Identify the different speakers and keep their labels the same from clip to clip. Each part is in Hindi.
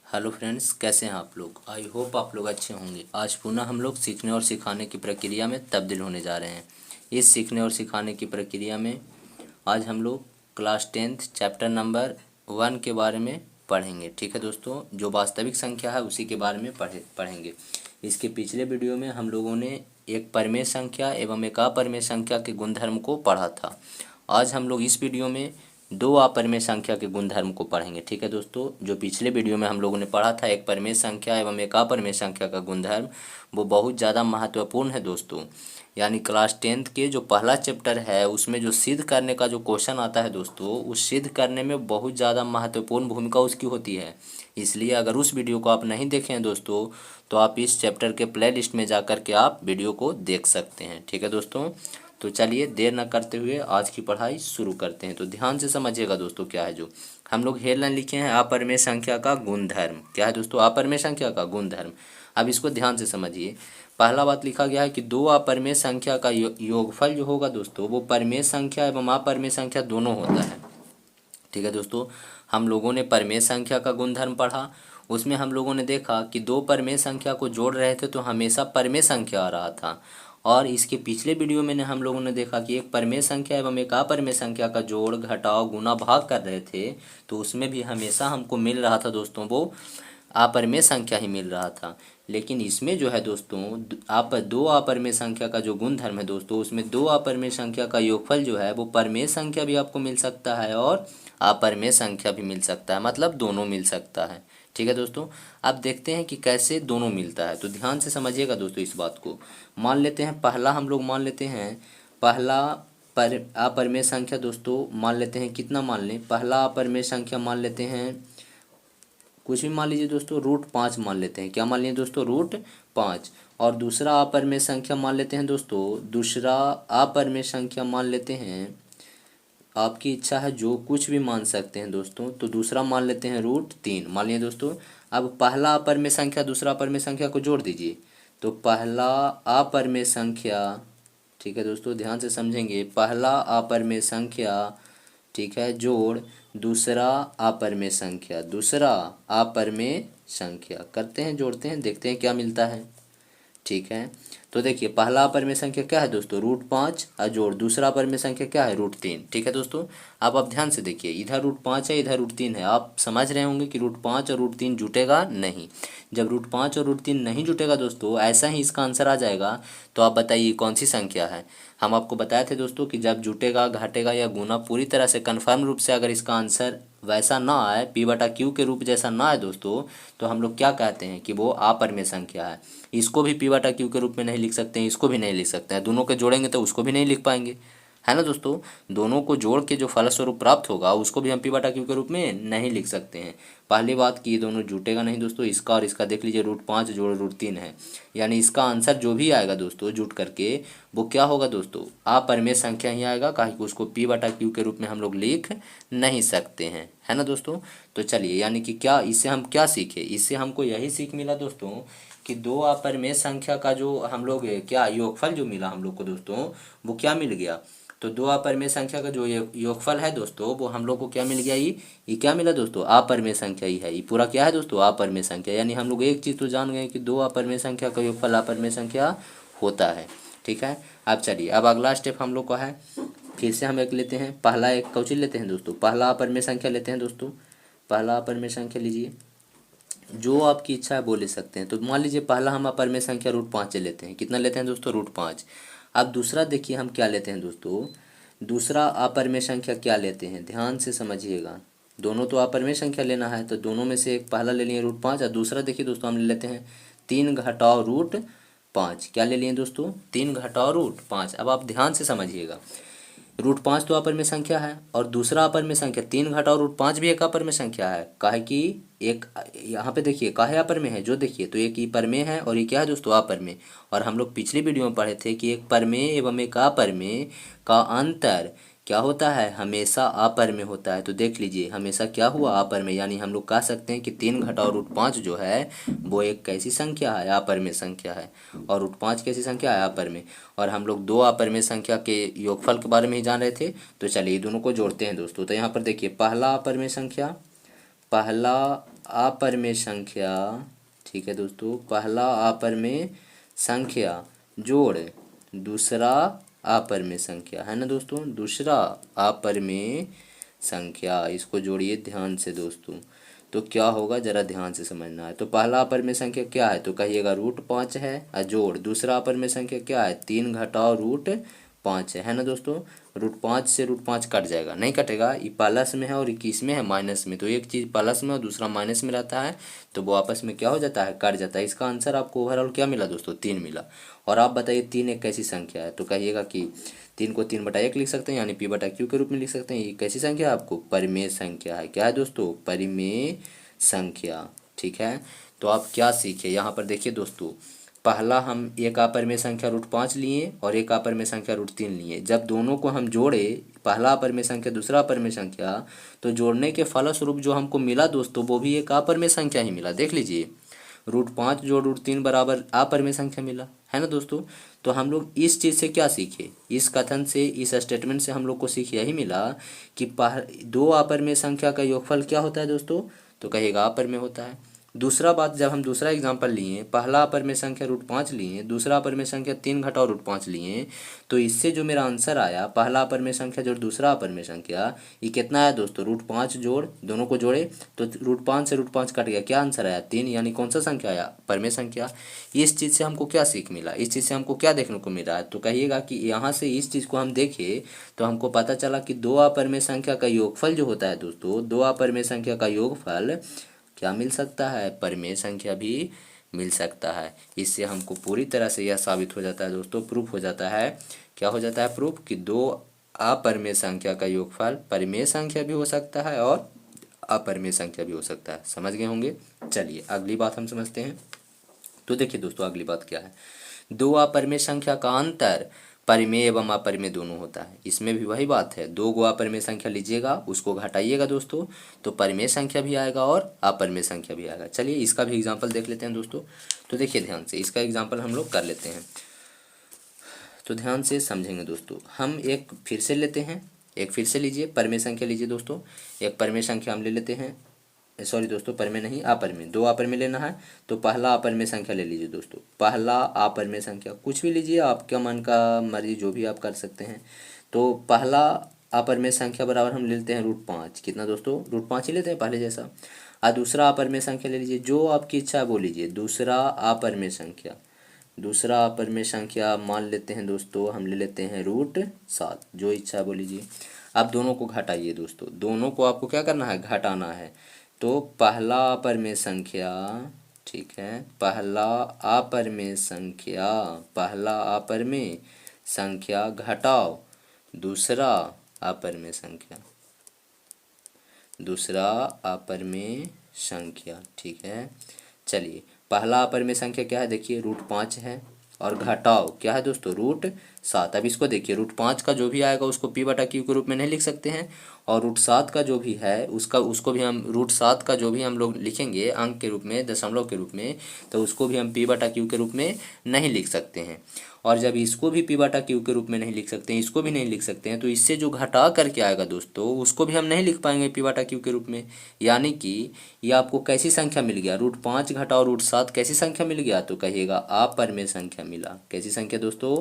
Speaker 1: हेलो फ्रेंड्स, कैसे हैं आप लोग। आई होप आप लोग अच्छे होंगे। आज पुनः हम लोग सीखने और सिखाने की प्रक्रिया में तब्दील होने जा रहे हैं। इस सीखने और सिखाने की प्रक्रिया में आज हम लोग क्लास 10th चैप्टर नंबर 1 के बारे में पढ़ेंगे। ठीक है दोस्तों, जो वास्तविक संख्या है उसी के बारे में पढ़ेंगे। इसके पिछले वीडियो में हम लोगों ने एक परिमेय संख्या एवं एक अपरिमेय संख्या के गुणधर्म को पढ़ा था। आज हम लोग इस वीडियो में दो अपरिमेय संख्या के गुणधर्म को पढ़ेंगे। ठीक है दोस्तों, जो पिछले वीडियो में हम लोगों ने पढ़ा था एक परिमेय संख्या एवं एक अपरिमेय संख्या का गुणधर्म, वो बहुत ज़्यादा महत्वपूर्ण है दोस्तों। यानी क्लास 10th के जो पहला चैप्टर है उसमें जो सिद्ध करने का जो क्वेश्चन आता है दोस्तों, उस सिद्ध करने में बहुत ज़्यादा महत्वपूर्ण भूमिका उसकी होती है। इसलिए अगर उस वीडियो को आप नहीं देखे हैं दोस्तों, तो आप इस चैप्टर के प्ले लिस्ट में जा कर के आप वीडियो को देख सकते हैं। ठीक है दोस्तों, तो चलिए देर न करते हुए आज की पढ़ाई शुरू करते हैं। तो ध्यान से समझिएगा दोस्तों, क्या है जो हम लोग हेडलाइन लिखे हैं, अपरिमेय संख्या का गुणधर्म। क्या है दोस्तों, अपरिमेय संख्या का गुणधर्म। अब इसको ध्यान से समझिए। पहला बात लिखा गया है कि दो अपरिमेय संख्या का योगफल जो होगा दोस्तों, वो परिमेय संख्या एवं अपरिमेय संख्या दोनों होता है। ठीक है दोस्तों, हम लोगों ने परिमेय संख्या का गुणधर्म पढ़ा। उसमें हम लोगों ने देखा कि दो परिमेय संख्या को जोड़ रहे थे तो हमेशा परिमेय संख्या आ रहा था। और इसके पिछले वीडियो में हम लोगों ने देखा कि एक परिमेय संख्या एवं एक अपरिमेय संख्या का जोड़, घटाव, गुना, भाग कर रहे थे तो उसमें भी हमेशा हमको मिल रहा था दोस्तों, वो अपरिमेय संख्या ही मिल रहा था। लेकिन इसमें जो है दोस्तों, आप दो अपरिमेय संख्या का जो गुणधर्म है दोस्तों, उसमें दो अपरिमेय संख्या का योगफल जो है वो परिमेय संख्या भी आपको मिल सकता है और अपरिमेय संख्या भी मिल सकता है, मतलब दोनों मिल सकता है। ठीक है दोस्तों, अब देखते हैं कि कैसे दोनों मिलता है। तो ध्यान से समझिएगा दोस्तों इस बात को। मान लेते हैं पहला, हम लोग मान लेते हैं पहला अपरिमेय संख्या दोस्तों, मान लेते हैं कितना, मान लें पहला अपरिमेय संख्या मान लेते हैं कुछ भी मान लीजिए दोस्तों, √5 मान लेते हैं। क्या मान लीजिए दोस्तों, √5। और दूसरा अपरिमेय संख्या मान लेते हैं दोस्तों, दूसरा अपरिमेय संख्या मान लेते हैं, आपकी इच्छा है जो कुछ भी मान सकते हैं दोस्तों। तो दूसरा मान लेते हैं √3 मान लिया दोस्तों। अब पहला अपरिमेय संख्या दूसरा अपरिमेय संख्या को जोड़ दीजिए, तो पहला अपरिमेय संख्या, ठीक है दोस्तों ध्यान से समझेंगे, पहला अपरिमेय संख्या, ठीक है, जोड़ दूसरा अपरिमेय संख्या, दूसरा अपरिमेय संख्या करते हैं, जोड़ते हैं, देखते हैं क्या मिलता है। ठीक है, तो देखिए पहला अपरिमेय संख्या क्या है दोस्तों, √5 और जोड़ दूसरा अपरिमेय संख्या क्या है, √3। ठीक है दोस्तों, अब आप ध्यान से देखिए, इधर √5 है, इधर √3 है। आप समझ रहे होंगे कि √5 और √3 जुटेगा नहीं। जब √5 और √3 नहीं जुटेगा दोस्तों, ऐसा ही इसका आंसर आ जाएगा। तो आप बताइए कौन सी संख्या है। हम आपको बताए थे दोस्तों कि जब जुटेगा, घटेगा या गुना पूरी तरह से कन्फर्म रूप से अगर इसका आंसर वैसा ना आए, P/Q के रूप जैसा ना आए दोस्तों, तो हम लोग क्या कहते हैं कि वो अपरिमेय संख्या है। इसको भी P/Q के रूप में नहीं लिख सकते हैं, इसको भी नहीं लिख सकते हैं, दोनों के जोड़ेंगे तो उसको भी नहीं लिख पाएंगे, है ना दोस्तों। दोनों को जोड़ के जो फलस्वरूप प्राप्त होगा उसको भी हम P/Q के रूप में नहीं लिख सकते हैं। पहली बात कि ये दोनों जुटेगा नहीं दोस्तों, इसका और इसका देख लीजिए, √5 जोड़ √3 है, यानी इसका आंसर जो भी आएगा दोस्तों जुट करके, वो क्या होगा दोस्तों, अपरिमेय संख्या ही आएगा, काहे कि उसको P/Q के रूप में हम लोग लिख नहीं सकते हैं, है ना दोस्तों। तो चलिए, यानी कि क्या इससे हम क्या सीखे, इससे हमको यही सीख मिला दोस्तों कि दो अपरिमेय संख्या का जो हम लोग क्या योगफल जो मिला हम लोग को दोस्तों, वो क्या मिल गया। तो दो अपरिमेय संख्या का जो योगफल है दोस्तों, वो हम लोग को क्या मिल गया, ये क्या मिला दोस्तों, अपरिमेय संख्या ही है। ये पूरा क्या है दोस्तों, अपरिमेय संख्या। यानी हम लोग एक चीज़ तो जान गए कि दो अपरिमेय संख्या का योगफल अपरिमेय संख्या होता है। ठीक है, अब चलिए, अब अगला स्टेप हम लोग का है, फिर से हम एक लेते हैं, पहला एक कौची लेते हैं दोस्तों, पहला अपरिमेय संख्या लेते हैं दोस्तों। पहला अपरिमेय संख्या लीजिए, जो आपकी इच्छा है वो ले सकते हैं। तो मान लीजिए पहला हम अपरिमेय संख्या √5 लेते हैं। कितना लेते हैं दोस्तों, √5। अब दूसरा देखिए हम क्या लेते हैं दोस्तों, दूसरा अपरिमेय संख्या क्या लेते हैं, ध्यान से समझिएगा। दोनों तो अपरिमेय संख्या लेना है, तो दोनों में से एक पहला ले लिए √5 और दूसरा देखिए दोस्तों हम ले लेते हैं 3 घटाव √5। क्या ले लिए दोस्तों, 3 घटाव √5। अब आप ध्यान से समझिएगा, √5 तो अपरिमेय संख्या है और दूसरा अपरिमेय संख्या 3 घटाव √5 भी एक अपरिमेय संख्या है। काहे कि एक यहाँ पे देखिए काहे अपरिमेय है, जो देखिए तो एक ही परिमेय है और ये क्या है दोस्तों, अपरिमेय। और हम लोग पिछली वीडियो में पढ़े थे कि एक परिमेय एवं एक अपरिमेय का अंतर क्या होता है, हमेशा अपरिमेय होता है। तो देख लीजिए हमेशा क्या हुआ, अपरिमेय। यानी हम लोग कह सकते हैं कि 3 घटाव √5 जो है वो एक कैसी संख्या है, अपरिमेय संख्या है। और √5 कैसी संख्या है, अपरिमेय। और हम लोग दो अपरिमेय संख्या के योगफल के बारे में ही जान रहे थे। तो चलिए दोनों को जोड़ते हैं दोस्तों। तो यहाँ पर देखिए पहला अपरिमेय संख्या, पहला अपरिमेय संख्या, ठीक है दोस्तों, पहला अपरिमेय संख्या जोड़ दूसरा अपरिमेय संख्या, है ना दोस्तों, दूसरा अपरिमेय संख्या, इसको जोड़िए ध्यान से दोस्तों। तो क्या होगा जरा ध्यान से समझना है। तो पहला अपरिमेय संख्या क्या है, तो कहिएगा √5 है, और जोड़ दूसरा अपरिमेय संख्या क्या है, 3 घटाओ √5 है ना दोस्तों। √5 से √5 कट जाएगा, नहीं कटेगा, ये प्लस में है और 21 में है माइनस में, तो एक चीज़ प्लस में और दूसरा माइनस में रहता है, तो वो आपस में क्या हो जाता है, कट जाता है। इसका आंसर आपको ओवरऑल क्या मिला दोस्तों, 3 मिला। और आप बताइए 3 एक कैसी संख्या है, तो कहिएगा कि 3 को 3/1 लिख सकते हैं, यानी P/Q के रूप में लिख सकते हैं। ये कैसी संख्या है आपको, परिमेय संख्या है। क्या है दोस्तों, परिमेय संख्या, ठीक है। तो आप क्या सीखे यहाँ पर, देखिए दोस्तों, पहला हम एक अपरिमेय संख्या √5 लिए और एक अपरिमेय संख्या √3 लिए। जब दोनों को हम जोड़े, पहला अपरिमेय संख्या दूसरा अपरिमेय संख्या, तो जोड़ने के फलस्वरूप जो हमको मिला दोस्तों, वो भी एक अपरिमेय संख्या ही मिला। देख लीजिए, √5 जोड़ √3 बराबर अपरिमेय संख्या मिला, है ना दोस्तों। तो हम लोग इस चीज़ से क्या सीखे, इस कथन से, इस स्टेटमेंट से हम लोग को सीख यही मिला कि दो अपरिमेय संख्या का योगफल क्या होता है दोस्तों, तो कहिएगा अपरिमेय होता है। दूसरा बात, जब हम दूसरा एग्जांपल लिए, पहला अपरिमेय संख्या √5 लिए, दूसरा अपरिमेय संख्या 3 घटाओ √5 लिए, तो इससे जो मेरा आंसर आया, पहला अपरिमेय संख्या जोड़ दूसरा अपरिमेय संख्या, ये कितना आया दोस्तों, √5 जोड़, दोनों को जोड़े तो √5 से √5 कट गया, क्या आंसर आया, 3, यानी कौन सा संख्या आया, परिमेय संख्या। इस चीज़ से हमको क्या सीख मिला, इस चीज़ से हमको क्या देखने को मिला है, तो कहिएगा कि यहाँ से इस चीज़ को हम देखें तो हमको पता चला कि दो अपरिमेय संख्या का योगफल जो होता है दोस्तों, दो अपरिमेय संख्या का योगफल क्या मिल सकता है, परिमेय संख्या भी मिल सकता है। इससे हमको पूरी तरह से यह साबित हो जाता है दोस्तों, प्रूफ हो जाता है, क्या हो जाता है प्रूफ, कि दो अपरिमेय संख्या का योगफल परिमेय संख्या भी हो सकता है और अपरिमेय संख्या भी हो सकता है। समझ गए होंगे। चलिए अगली बात हम समझते हैं। तो देखिए दोस्तों, अगली बात क्या है, दो अपरिमेय संख्या का अंतर परिमेय एवं अपरिमेय दोनों होता है। इसमें भी वही बात है, दो गो अपरिमेय संख्या लीजिएगा, उसको घटाइएगा दोस्तों, तो परिमेय संख्या भी आएगा और अपरिमेय संख्या भी आएगा। चलिए इसका भी एग्जाम्पल देख लेते हैं दोस्तों। तो देखिए ध्यान से, इसका एग्जाम्पल हम लोग कर लेते हैं, तो ध्यान से समझेंगे दोस्तों। हम एक फिर से लेते हैं, एक फिर से लीजिए, परिमेय संख्या लीजिए दोस्तों। एक परिमेय संख्या हम ले लेते हैं, सॉरी दोस्तों, परिमेय नहीं, अपरिमेय, दो अपरिमेय लेना है। तो पहला अपरिमेय संख्या ले लीजिए दोस्तों, पहला अपरिमेय संख्या कुछ भी लीजिए, आपका मन का मर्जी, जो भी आप कर सकते हैं। तो पहला अपरिमेय संख्या बराबर हम लेते हैं √5, कितना दोस्तों, √5 ही लेते हैं पहले जैसा। और दूसरा अपरिमेय संख्या ले लीजिए, जो आपकी इच्छा है वो लीजिए, दूसरा अपरिमेय संख्या, दूसरा अपरिमेय संख्या मान लेते हैं दोस्तों, हम ले लेते हैं √7, जो इच्छा है वो लीजिए। अब दोनों को घटाइए दोस्तों, दोनों को आपको क्या करना है, घटाना है। तो पहला अपरिमेय संख्या, ठीक है, पहला अपरिमेय संख्या, पहला अपरिमेय संख्या घटाओ दूसरा अपरिमेय संख्या, दूसरा अपरिमेय संख्या, ठीक है। चलिए पहला अपरिमेय संख्या क्या है, देखिए √5 है, और घटाओ क्या है दोस्तों, √7। अब इसको देखिए, √5 का जो भी आएगा उसको P/Q के रूप में नहीं लिख सकते हैं, और √7 का जो भी है उसको भी हम, √7 का जो भी हम लोग लिखेंगे अंक के रूप में, दशमलव के रूप में, तो उसको भी हम P/Q के रूप में नहीं लिख सकते हैं। और जब इसको भी P/Q के रूप में नहीं लिख सकते हैं, इसको भी नहीं लिख सकते हैं, तो इससे जो घटा करके आएगा दोस्तों, उसको भी हम नहीं लिख पाएंगे P/Q के रूप में। यानी कि ये आपको कैसी संख्या मिल गया, √5 घटाओ √7 कैसी संख्या मिल गया, तो कहिएगा अपरिमेय संख्या मिला। कैसी संख्या दोस्तों,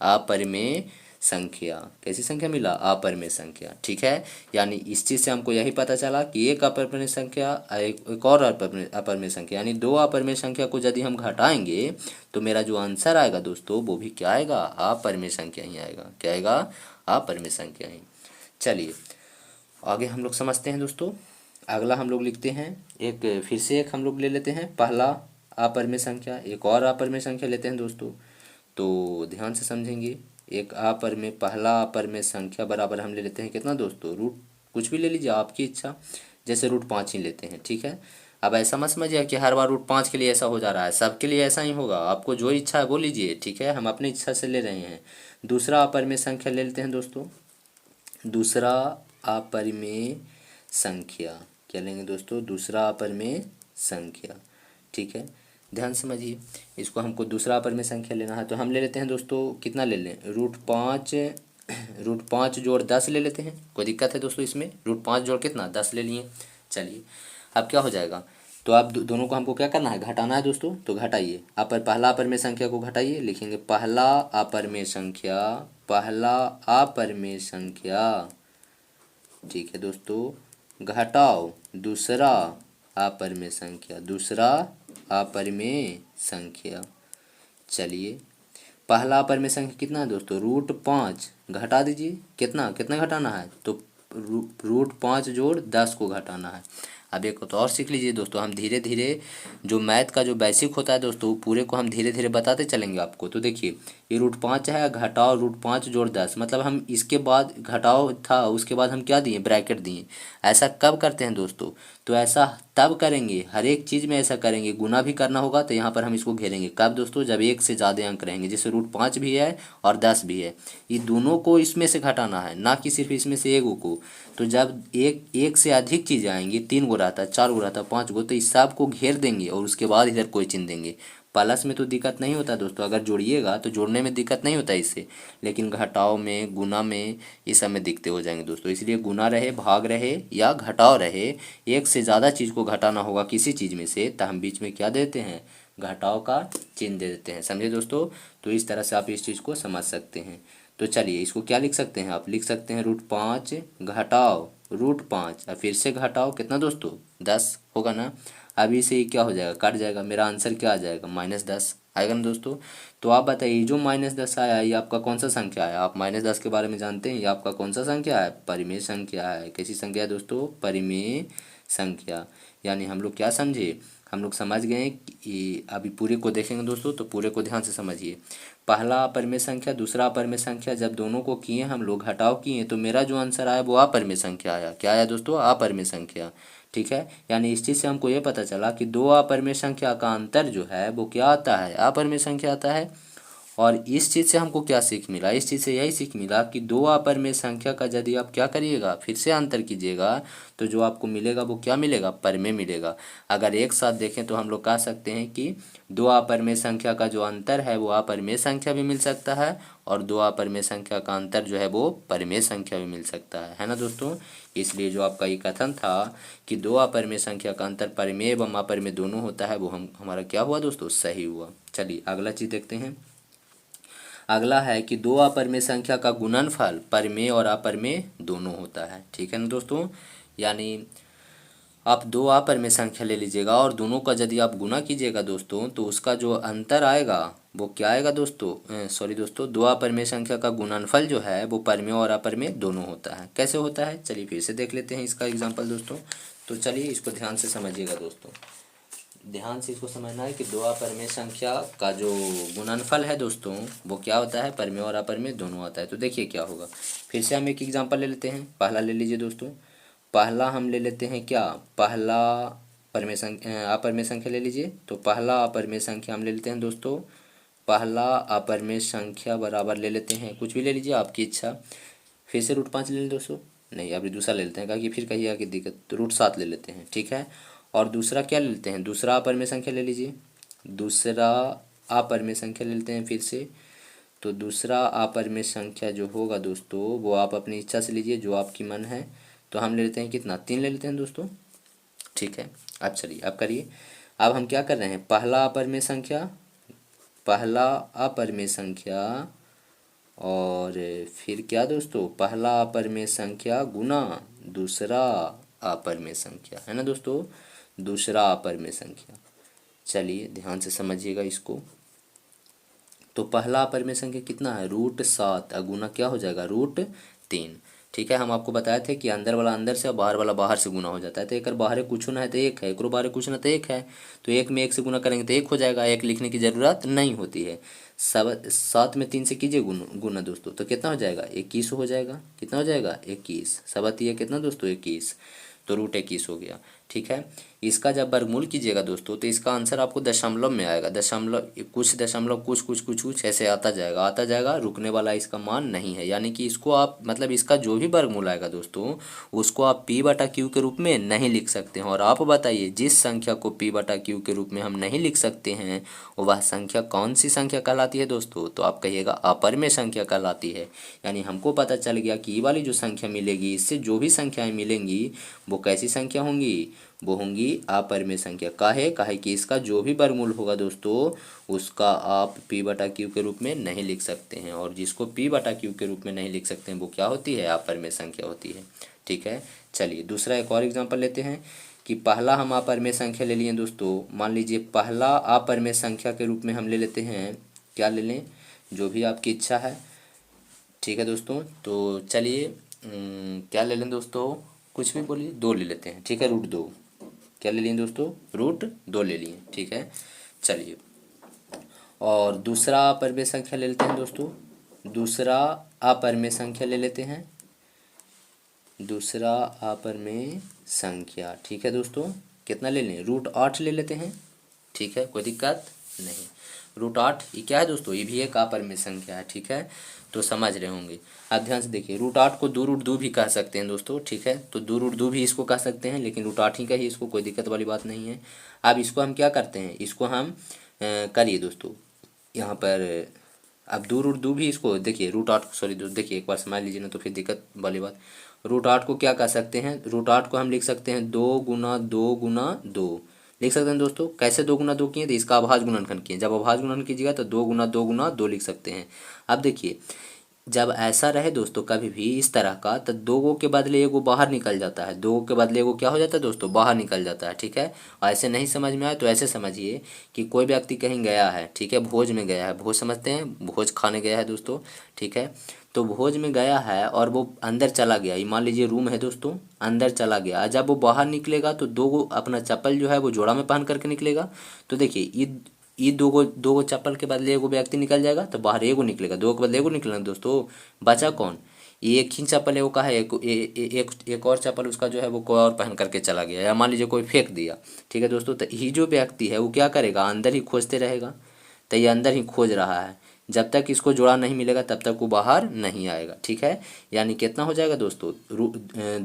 Speaker 1: अपरिमेय संख्या। कैसी संख्या मिला, अपरिमेय संख्या, ठीक है। यानी इस चीज़ से हमको यही पता चला कि एक अपरिमेय संख्या, एक और अपरिमेय संख्या, यानी दो अपरिमेय संख्या को यदि हम घटाएंगे तो मेरा जो आंसर आएगा दोस्तों, वो भी क्या आएगा, अपरिमेय संख्या ही आएगा। क्या आएगा, अपरिमेय संख्या ही। चलिए आगे हम लोग समझते हैं दोस्तों। अगला हम लोग लिखते हैं, एक फिर से एक हम लोग ले लेते हैं, पहला अपरिमेय संख्या, एक और अपरिमेय संख्या लेते हैं दोस्तों। तो ध्यान से समझेंगे, एक अपरिमेय, पहला अपरिमेय संख्या बराबर हम ले लेते हैं कितना दोस्तों, कुछ भी ले लीजिए आपकी इच्छा, जैसे √5 ही लेते हैं, ठीक है। अब ऐसा मत समझिए कि हर बार √5 के लिए ऐसा हो जा रहा है, सबके लिए ऐसा ही होगा, आपको जो इच्छा है वो लीजिए, ठीक है, हम अपनी इच्छा से ले रहे हैं। दूसरा अपरिमेय संख्या ले लेते हैं दोस्तों, दूसरा अपरिमेय संख्या, क्या लेंगे दोस्तों, दूसरा अपरिमेय संख्या, ठीक है। ध्यान समझिए, इसको हमको दूसरा अपरिमेय संख्या लेना है, तो हम ले लेते हैं दोस्तों, कितना ले लें, √5 जोड़ 10 ले लेते हैं। कोई दिक्कत है दोस्तों इसमें, √5 जोड़ कितना, 10 ले लिए। चलिए अब क्या हो जाएगा, तो आप दोनों को हमको क्या करना है, घटाना है दोस्तों। तो घटाइए, पहला अपरिमेय संख्या को घटाइए, लिखेंगे पहला अपरिमेय संख्या, पहला अपरिमेय संख्या, ठीक है दोस्तों, घटाओ दूसरा अपरिमेय संख्या, दूसरा अपरिमेय संख्या। चलिए, पहला अपरिमेय संख्या कितना है दोस्तों, √5, घटा दीजिए, कितना कितना घटाना है, तो √5 जोड़ 10 को घटाना है। अब एक तो और सीख लीजिए दोस्तों, हम धीरे धीरे जो मैथ का जो बेसिक होता है दोस्तों, पूरे को हम धीरे धीरे बताते चलेंगे आपको। तो देखिए, ये √5 है, घटाओ √5 जोड़ 10, मतलब हम इसके बाद घटाओ था, उसके बाद हम क्या दिए, ब्रैकेट दिए। ऐसा कब करते हैं दोस्तों, तो ऐसा तब करेंगे, हर एक चीज़ में ऐसा करेंगे। गुना भी करना होगा तो यहाँ पर हम इसको घेरेंगे, कब दोस्तों, जब एक से ज़्यादा अंक रहेंगे, जैसे √5 भी है और 10 भी है, ये दोनों को इसमें से घटाना है, ना कि सिर्फ इसमें से एक को। तो जब एक से अधिक चीज़ें आएंगी, 3 गो रहता है, 4 गो रहता है, 5 गो, तो इस सब को घेर देंगे और उसके बाद इधर कोई चिन्ह देंगे। प्लस में तो दिक्कत नहीं होता दोस्तों, अगर जोड़िएगा तो जोड़ने में दिक्कत नहीं होता इससे, लेकिन घटाव में, गुना में, ये सब में दिक्कतें हो जाएंगे दोस्तों। इसलिए गुना रहे, भाग रहे या घटाव रहे, एक से ज़्यादा चीज़ को घटाना होगा किसी चीज़ में से, तो हम बीच में क्या देते हैं, घटाव का चिन्ह दे देते हैं। समझे दोस्तों, तो इस तरह से आप इस चीज़ को समझ सकते हैं। तो चलिए, इसको क्या लिख सकते हैं, आप लिख सकते हैं √5 घटाओ √5, और फिर से घटाओ कितना दोस्तों, 10 होगा ना। अभी से ये क्या हो जाएगा, कट जाएगा, मेरा आंसर क्या आ जाएगा, -10 आएगा ना दोस्तों। तो आप बताइए, जो -10 आया ये आपका कौन सा संख्या है, आप -10 के बारे में जानते हैं, ये आपका कौन सा संख्या है, परिमेय संख्या है। कैसी संख्या है दोस्तों, परिमेय संख्या। यानी हम लोग क्या समझे, हम लोग समझ गए कि अभी पूरे को देखेंगे दोस्तों, तो पूरे को ध्यान से समझिए। पहला अपरिमेय संख्या, दूसरा अपरिमेय संख्या, जब दोनों को किए हम लोग, घटाव किए, तो मेरा जो आंसर आया वो अपरिमेय संख्या आया। क्या आया दोस्तों, अपरिमेय संख्या, ठीक है। यानी इस चीज़ से हमको ये पता चला कि दो अपरिमेय संख्या का अंतर जो है वो क्या आता है, अपरिमेय संख्या आता है। और इस चीज़ से हमको क्या सीख मिला, इस चीज़ से यही सीख मिला कि दो अपरिमेय संख्या का यदि आप क्या करिएगा, फिर से अंतर कीजिएगा, तो जो आपको मिलेगा वो क्या मिलेगा, परिमेय मिलेगा। अगर एक साथ देखें तो हम लोग कह सकते हैं कि दो अपरिमेय संख्या का जो अंतर है वो अपरिमेय संख्या भी मिल सकता है, और दो अपरिमेय संख्या का अंतर जो है वो परिमेय संख्या भी मिल सकता है ना दोस्तों। इसलिए जो आपका ये कथन था कि दो अपरिमेय संख्या का अंतर परिमेय एवं अपरिमेय दोनों होता है, वो हमारा क्या हुआ दोस्तों, सही हुआ। चलिए अगला चीज़ देखते हैं। अगला है कि दो अपरिमेय संख्या का गुणनफल परिमेय और अपरिमेय दोनों होता है, ठीक है ना दोस्तों। यानी आप दो अपरिमेय संख्या ले लीजिएगा और दोनों का यदि आप गुना कीजिएगा दोस्तों, तो उसका जो अंतर आएगा वो क्या आएगा दोस्तों, सॉरी दोस्तों, दो अपरिमेय संख्या का गुणनफल जो है वो परिमेय और अपरिमेय दोनों होता है। कैसे होता है, चलिए फिर से देख लेते हैं इसका एग्जाम्पल दोस्तों। तो चलिए इसको ध्यान से समझिएगा दोस्तों, ध्यान से इसको समझना है कि दो अपरिमेय संख्या का जो गुणनफल है दोस्तों वो क्या होता है, परिमेय और अपरिमेय दोनों होता है। तो देखिए क्या होगा, फिर से हम एक एग्जांपल ले लेते हैं। पहला ले लीजिए दोस्तों, पहला हम ले लेते हैं क्या, पहला परिमेय संख्या, अपरिमेय संख्या ले लीजिए। तो पहला अपरिमेय संख्या हम ले लेते हैं दोस्तों, पहला अपरिमेय संख्या बराबर ले लेते हैं, कुछ भी ले लीजिए आपकी इच्छा। फिर से √5 ले लें दोस्तों, नहीं अभी दूसरा ले लेते हैं, क्योंकि फिर कहिएगा कि दिक्कत, तो √7 ले लेते हैं, ठीक है। और दूसरा क्या ले लेते हैं, दूसरा अपरिमेय संख्या ले लीजिए, दूसरा अपरिमेय संख्या ले लेते हैं फिर से। तो दूसरा अपरिमेय संख्या जो होगा दोस्तों वो आप अपनी इच्छा से लीजिए, जो आपकी मन है। तो हम ले लेते हैं कितना, 3 ले लेते हैं दोस्तों, ठीक है। अब चलिए अब करिए, अब हम क्या कर रहे हैं, पहला अपरिमेय संख्या, पहला अपरिमेय संख्या, और फिर क्या दोस्तों, पहला अपरिमेय संख्या गुना दूसरा अपरिमेय संख्या, है ना दोस्तों, दूसरा अपरिमेय संख्या। चलिए ध्यान से समझिएगा इसको। तो पहला अपरिमेय संख्या कितना है, √7, गुना क्या हो जाएगा, √3, ठीक है। हम आपको बताए थे कि अंदर वाला अंदर से और बाहर वाला बाहर से गुना हो जाता है। तो एक बाहर कुछ ना है तो एक है, एक बाहर कुछ ना तो एक है, तो एक में एक से गुना करेंगे तो एक हो जाएगा, एक लिखने की ज़रूरत नहीं होती है। 7 में 3 से कीजिए गुना दोस्तों, तो कितना हो जाएगा, 21 हो जाएगा। कितना हो जाएगा, 21, 7 कितना दोस्तों, 21, तो √21 हो गया, ठीक है। इसका जब वर्गमूल कीजिएगा दोस्तों तो इसका आंसर आपको दशमलव में आएगा, दशमलव कुछ ऐसे आता जाएगा, रुकने वाला इसका मान नहीं है। यानी कि इसको आप, मतलब इसका जो भी वर्गमूल आएगा दोस्तों उसको आप P/Q के रूप में नहीं लिख सकते हैं। और आप बताइए, जिस संख्या को P/Q के रूप में हम नहीं लिख सकते हैं वह संख्या कौन सी संख्या कहलाती है दोस्तों, तो आप कहिएगा अपरिमेय संख्या कहलाती है। यानी हमको पता चल गया कि ये वाली जो संख्या मिलेगी, इससे जो भी संख्याएं मिलेंगी वो कैसी संख्या होंगी, वो होंगी अपरिमेय संख्या। काहे कि इसका जो भी वर्गमूल होगा दोस्तों उसका आप p बटा क्यू के रूप में नहीं लिख सकते हैं, और जिसको p बटा क्यू के रूप में नहीं लिख सकते हैं वो क्या होती है, अपरिमेय संख्या होती है। ठीक है, चलिए दूसरा एक और एग्जांपल लेते हैं कि पहला हम अपरिमेय संख्या ले लिए दोस्तों। मान लीजिए पहला अपरिमेय संख्या के रूप में हम ले लेते हैं, क्या ले लें, जो भी आपकी इच्छा है। ठीक है दोस्तों, तो चलिए क्या ले लें दोस्तों, कुछ भी बोलिए, 2 ले लेते हैं। ठीक है, √2। क्या ले लिए दोस्तों, √2 ले लिए। ठीक है, चलिए और दूसरा अपरिमेय संख्या ले लेते हैं दोस्तों। दूसरा अपरिमेय संख्या ले लेते हैं, दूसरा अपरिमेय संख्या। ठीक है दोस्तों, कितना ले लें, √8 ले लेते हैं। ठीक है, कोई दिक्कत नहीं। √8 ये क्या है दोस्तों, ये भी एक अपरिमेय संख्या है। ठीक है, तो समझ रहे होंगे। अब ध्यान से देखिए, √8 को 2√2 भी कह सकते हैं दोस्तों। ठीक है, तो 2√2 भी इसको कह सकते हैं, लेकिन √8 ही का ही इसको, कोई दिक्कत वाली बात नहीं है। अब इसको हम क्या करते हैं, इसको हम करिए दोस्तों यहाँ पर। अब 2√2 भी इसको देखिए, √8 सॉरी दोस्तों, देखिए एक बार समझ लीजिए ना, तो फिर दिक्कत वाली बात। √8 को क्या कह सकते हैं, √8 को हम लिख सकते हैं 2 गुना 2 गुना 2 लिख सकते हैं दोस्तों। कैसे 2 गुना 2 किए, तो इसका अभाज्य गुणनखंड किए, जब अभाज्य गुणन कीजिएगा तो 2 गुना 2 गुना 2 लिख सकते हैं। अब देखिए जब ऐसा रहे दोस्तों कभी भी इस तरह का, तो 2 के बदले एगो बाहर निकल जाता है, 2 के बदले एगो क्या हो जाता है दोस्तों, बाहर निकल जाता है। ठीक है, ऐसे नहीं समझ में आए तो ऐसे समझिए कि कोई व्यक्ति कहीं गया है, ठीक है, भोज में गया है, भोज समझते हैं, भोज खाने गया है दोस्तों। ठीक है, तो भोज में गया है और वो अंदर चला गया, ये मान लीजिए रूम है दोस्तों, अंदर चला गया। जब वो बाहर निकलेगा तो 2 अपना चप्पल जो है वो जोड़ा में पहन करके निकलेगा। तो देखिए ये 2 चप्पल के बदले एगो व्यक्ति निकल जाएगा, तो बाहर एगो निकलेगा, 2 के बदले एगो निकलेगा दोस्तों, बचा कौन, ये एक ही चप्पल एगो का है, एक और चप्पल उसका जो है वो कोई और पहन करके चला गया, या मान लीजिए कोई फेंक दिया। ठीक है दोस्तों, तो ये जो व्यक्ति है वो क्या करेगा, अंदर ही खोजते रहेगा। तो ये अंदर ही खोज रहा है, जब तक इसको जोड़ा नहीं मिलेगा तब तक वो बाहर नहीं आएगा। ठीक है, यानी कितना हो जाएगा दोस्तों,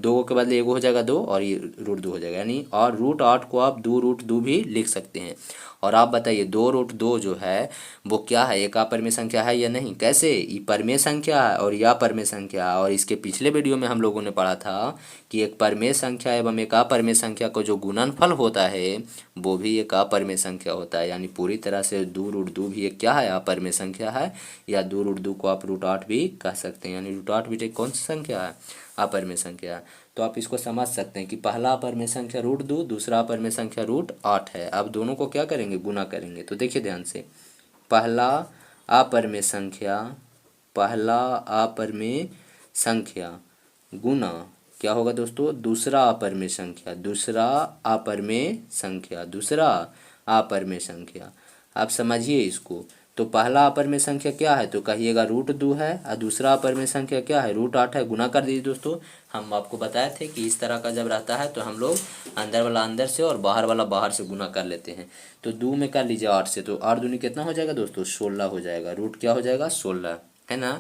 Speaker 1: 2 के बदले एगो हो जाएगा 2, और ये √2 हो जाएगा, यानी और √8 को आप 2√2 भी लिख सकते हैं। और आप बताइए 2√2 जो है वो क्या है, एक अपरिमेय संख्या है या नहीं, कैसे, ये परिमेय संख्या है और यह अपरिमेय संख्या है। और इसके पिछले वीडियो में हम लोगों ने पढ़ा था कि एक परिमेय संख्या एवं एक अपरिमेय संख्या का जो गुणनफल होता है वो भी एक अपरिमेय संख्या होता है। यानी पूरी तरह से 2√2 भी एक क्या है, अपरिमेय संख्या है, या 2√2 को आप √8 भी कह सकते हैं। यानी √8 भी एक कौन सी संख्या है, अपरिमेय संख्या है। तो आप इसको समझ सकते हैं कि पहला अपरिमेय संख्या √2, दूसरा अपरिमेय संख्या √8 है। अब दोनों को क्या करेंगे, गुना करेंगे। तो देखिए ध्यान से, पहला अपरिमेय संख्या, पहला अपरिमेय संख्या गुना क्या होगा दोस्तों, दूसरा अपरिमेय संख्या, दूसरा अपरिमेय संख्या, दूसरा अपरिमेय संख्या। आप समझिए इसको, तो पहला अपरिमेय संख्या क्या है, तो कहिएगा √2 है, और दूसरा अपरिमेय संख्या क्या है, √8 है। गुना कर दीजिए दोस्तों। हम आपको बताए थे कि इस तरह का जब रहता है तो हम लोग अंदर वाला अंदर से और बाहर वाला बाहर से गुना कर लेते हैं। तो 2 में कर लीजिए 8 से, तो 8 दूनी कितना हो जाएगा दोस्तों, 16 हो जाएगा। रूट क्या हो जाएगा, 16 है ना।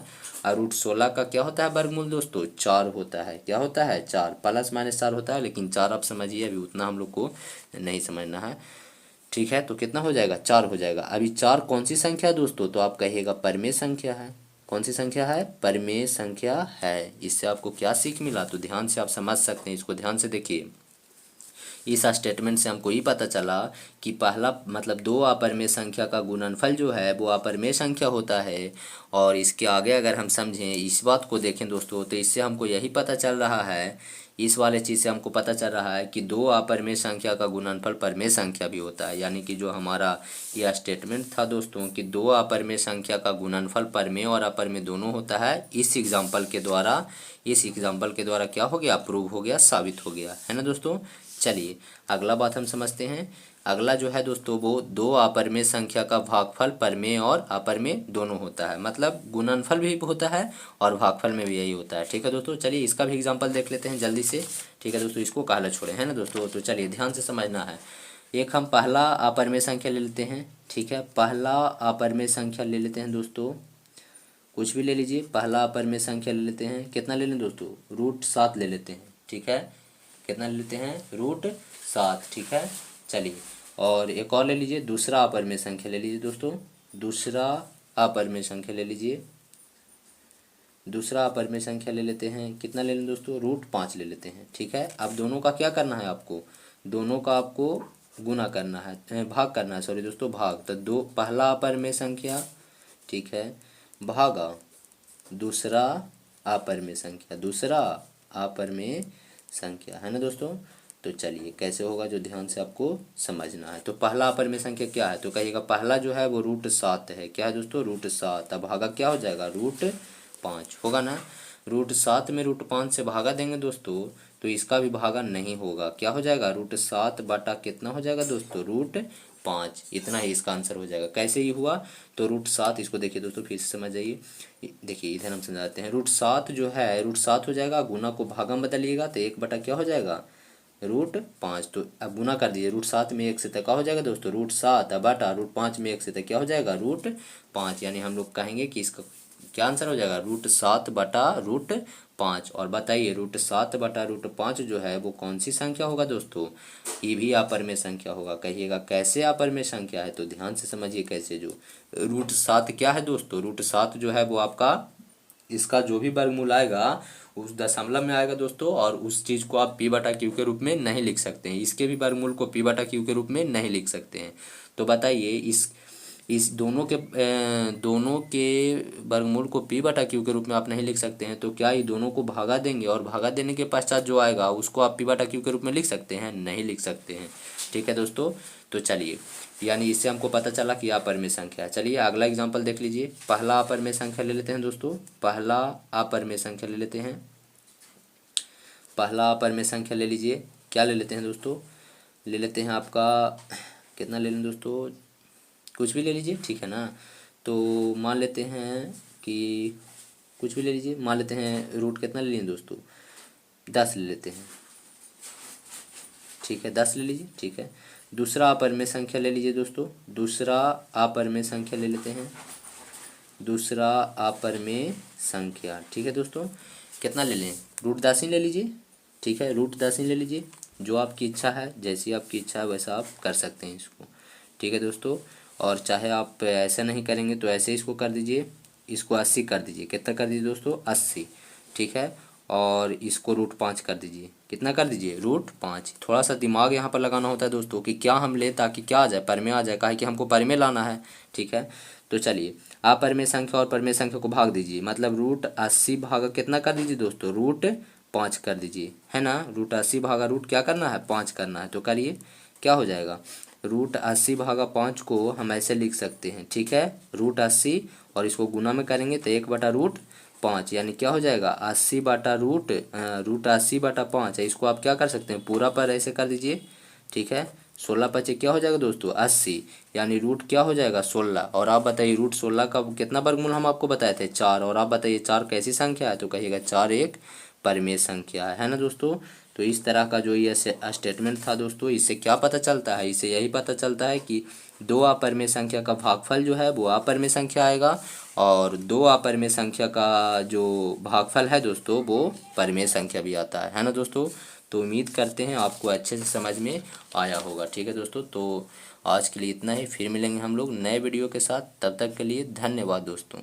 Speaker 1: और √16 का क्या होता है वर्गमूल दोस्तों, 4 होता है। क्या होता है, 4, ±4 होता है, लेकिन 4 आप समझिए, अभी उतना हम लोग को नहीं समझना है। ठीक है, तो कितना हो जाएगा, 4 हो जाएगा। अभी 4 कौन सी संख्या है दोस्तों, तो आप कहिएगा परिमेय संख्या है। कौन सी संख्या है, परिमेय संख्या है। इससे आपको क्या सीख मिला, तो ध्यान से आप समझ सकते हैं, इसको ध्यान से देखिए। इस स्टेटमेंट से हमको ये पता चला कि पहला मतलब 2 अपरिमेय संख्या का गुणनफल जो है वो अपरिमेय संख्या होता है। और इसके आगे अगर हम समझें, इस बात को देखें दोस्तों, तो इससे हमको यही पता चल रहा है, इस वाले चीज़ से हमको पता चल रहा है कि 2 अपरिमेय संख्या का गुणनफल परिमेय संख्या भी होता है। यानी कि जो हमारा यह स्टेटमेंट था दोस्तों कि 2 अपरिमेय संख्या का गुणनफल परिमेय और अपरिमेय दोनों होता है, इस एग्जाम्पल के द्वारा क्या हो गया, प्रूव हो गया, साबित हो गया, है ना दोस्तों। चलिए अगला बात हम समझते हैं। अगला जो है दोस्तों वो 2 अपरिमेय संख्या का भागफल परिमेय और अपरिमेय दोनों होता है, मतलब गुणनफल भी होता है और भागफल में भी यही होता है। ठीक है दोस्तों, चलिए इसका भी एग्जांपल देख लेते हैं जल्दी से। ठीक है दोस्तों, इसको काला छोड़े, है ना दोस्तों। तो चलिए ध्यान से समझना है। एक हम पहला अपरिमेय संख्या ले लेते हैं। ठीक है, पहला अपरिमेय संख्या ले लेते हैं दोस्तों, कुछ भी ले लीजिए। पहला अपरिमेय संख्या ले लेते हैं, कितना ले लें दोस्तों, √7 ले लेते हैं। ठीक है, कितना ले लेते हैं, √7। ठीक है, चलिए और एक और ले लीजिए, दूसरा अपरिमेय संख्या ले लीजिए दोस्तों, दूसरा अपरिमेय संख्या ले लीजिए। दूसरा अपरिमेय संख्या ले लेते हैं, कितना ले लें दोस्तों, √5 ले लेते हैं। ठीक है, अब दोनों का क्या करना है आपको, दोनों का आपको गुना करना है, भाग करना है, सॉरी दोस्तों, भाग। तो दो, पहला अपरिमेय संख्या, ठीक है, भागा दूसरा अपरिमेय संख्या, दूसरा अपरिमेय संख्या, है ना दोस्तों। तो चलिए कैसे होगा जो ध्यान से आपको समझना है। तो पहला अपरिमेय संख्या क्या है, तो कहिएगा पहला जो है वो √7 है। क्या है दोस्तों, √7। अब भागा क्या हो जाएगा, √5 होगा ना। √7 में √5 से भागा देंगे दोस्तों, तो इसका भी भागा नहीं होगा। क्या हो जाएगा, √7 बटा कितना हो जाएगा दोस्तों, √5। इतना ही इसका आंसर हो जाएगा। कैसे ही हुआ, तो √7, इसको देखिए दोस्तों फिर से समझ जाइए। देखिए इधर हम समझाते हैं। √7 जो है, √7 हो जाएगा, गुना को भागा में बदलिएगा तो 1 बटा क्या हो जाएगा, √5। तो अब गुना कर दीजिए, √7 में 1 से तक क्या हो जाएगा दोस्तों, √7 बटा √5 में 1 से तक क्या हो जाएगा, √5। यानी हम लोग कहेंगे कि इसका क्या आंसर हो जाएगा, √7 बटा √5। और बताइए √7 बटा √5 जो है वो कौन सी संख्या होगा दोस्तों, ये भी अपरिमेय संख्या होगा। कहिएगा कैसे अपरिमेय संख्या है, तो ध्यान से समझिए कैसे। जो √7 क्या है दोस्तों, √7 जो है वो आपका, इसका जो भी वर्गमूल आएगा उस दशमलव में आएगा दोस्तों, और उस चीज़ को आप p/q के रूप में नहीं लिख सकते हैं। इसके भी वर्गमूल को p/q के रूप में नहीं लिख सकते हैं। तो बताइए इस दोनों के वर्गमूल को p/q के रूप में आप नहीं लिख सकते हैं, तो क्या ये दोनों को भागा देंगे और भागा देने के पश्चात जो आएगा उसको आप p/q के रूप में लिख सकते हैं, नहीं लिख सकते हैं। ठीक है दोस्तों। तो चलिए, यानी इससे हमको पता चला कि अपरिमेय संख्या है। चलिए अगला एग्जांपल देख लीजिए। पहला अपरिमेय संख्या ले लेते हैं दोस्तों, पहला अपरिमेय संख्या ले लेते हैं। पहला अपरिमेय संख्या ले लीजिए, क्या ले लेते हैं दोस्तों, ले लेते हैं आपका, कितना ले लें दोस्तों, कुछ भी ले लीजिए, ठीक है ना। तो मान लेते हैं कि कुछ भी ले लीजिए, मान लेते हैं रूट कितना ले लें दोस्तों, 10 ले लेते हैं, ठीक है, 10 ले लीजिए, ठीक है। दूसरा अपरिमेय संख्या ले लीजिए दोस्तों, दूसरा अपरिमेय संख्या ले लेते हैं, दूसरा अपरिमेय संख्या, ठीक है दोस्तों। कितना ले लें, √10 ही ले लीजिए, ठीक है, √10 ही ले लीजिए। जो आपकी इच्छा है, जैसी आपकी इच्छा है वैसा आप कर सकते हैं इसको, ठीक है दोस्तों। और चाहे आप ऐसा नहीं करेंगे तो ऐसे इसको कर दीजिए, इसको 80 कर दीजिए। कितना कर दीजिए दोस्तों, 80, ठीक है। और इसको √5 कर दीजिए। कितना कर दीजिए, √5। थोड़ा सा दिमाग यहाँ पर लगाना होता है दोस्तों कि क्या हम ले ताकि क्या आ जाए, परिमेय आ जाए, काहे कि हमको परिमेय लाना है, ठीक है। तो चलिए अपरिमेय संख्या और परिमेय संख्या को भाग दीजिए, मतलब √80 भागा कितना कर दीजिए दोस्तों, √5 कर दीजिए, है ना। √80 भागा क्या करना है, 5 करना है। तो करिए क्या हो जाएगा, √80 भागा 5 को हम ऐसे लिख सकते हैं, ठीक है, √80, और इसको गुना में करेंगे तो 1 बटा √5, यानी क्या हो जाएगा, 80 बटा √80 बटा 5 है। इसको आप क्या कर सकते हैं, पूरा पर ऐसे कर दीजिए, ठीक है। 16 पचे क्या हो जाएगा दोस्तों, 80, यानी रूट क्या हो जाएगा, 16। और आप बताइए √16 का कितना वर्गमूल हम आपको बताए थे, 4। और आप बताइए 4 कैसी संख्या है, तो कहिएगा 4 एक परिमेय संख्या है ना दोस्तों। तो इस तरह का जो ये स्टेटमेंट था दोस्तों, इससे क्या पता चलता है, इससे यही पता चलता है कि दो अपरिमेय संख्या का भागफल जो है वो अपरिमेय संख्या आएगा, और दो अपरिमेय संख्या का जो भागफल है दोस्तों वो परिमेय संख्या भी आता है ना दोस्तों। तो उम्मीद करते हैं आपको अच्छे से समझ में आया होगा, ठीक है दोस्तों। तो आज के लिए इतना ही, फिर मिलेंगे हम लोग नए वीडियो के साथ, तब तक के लिए धन्यवाद दोस्तों।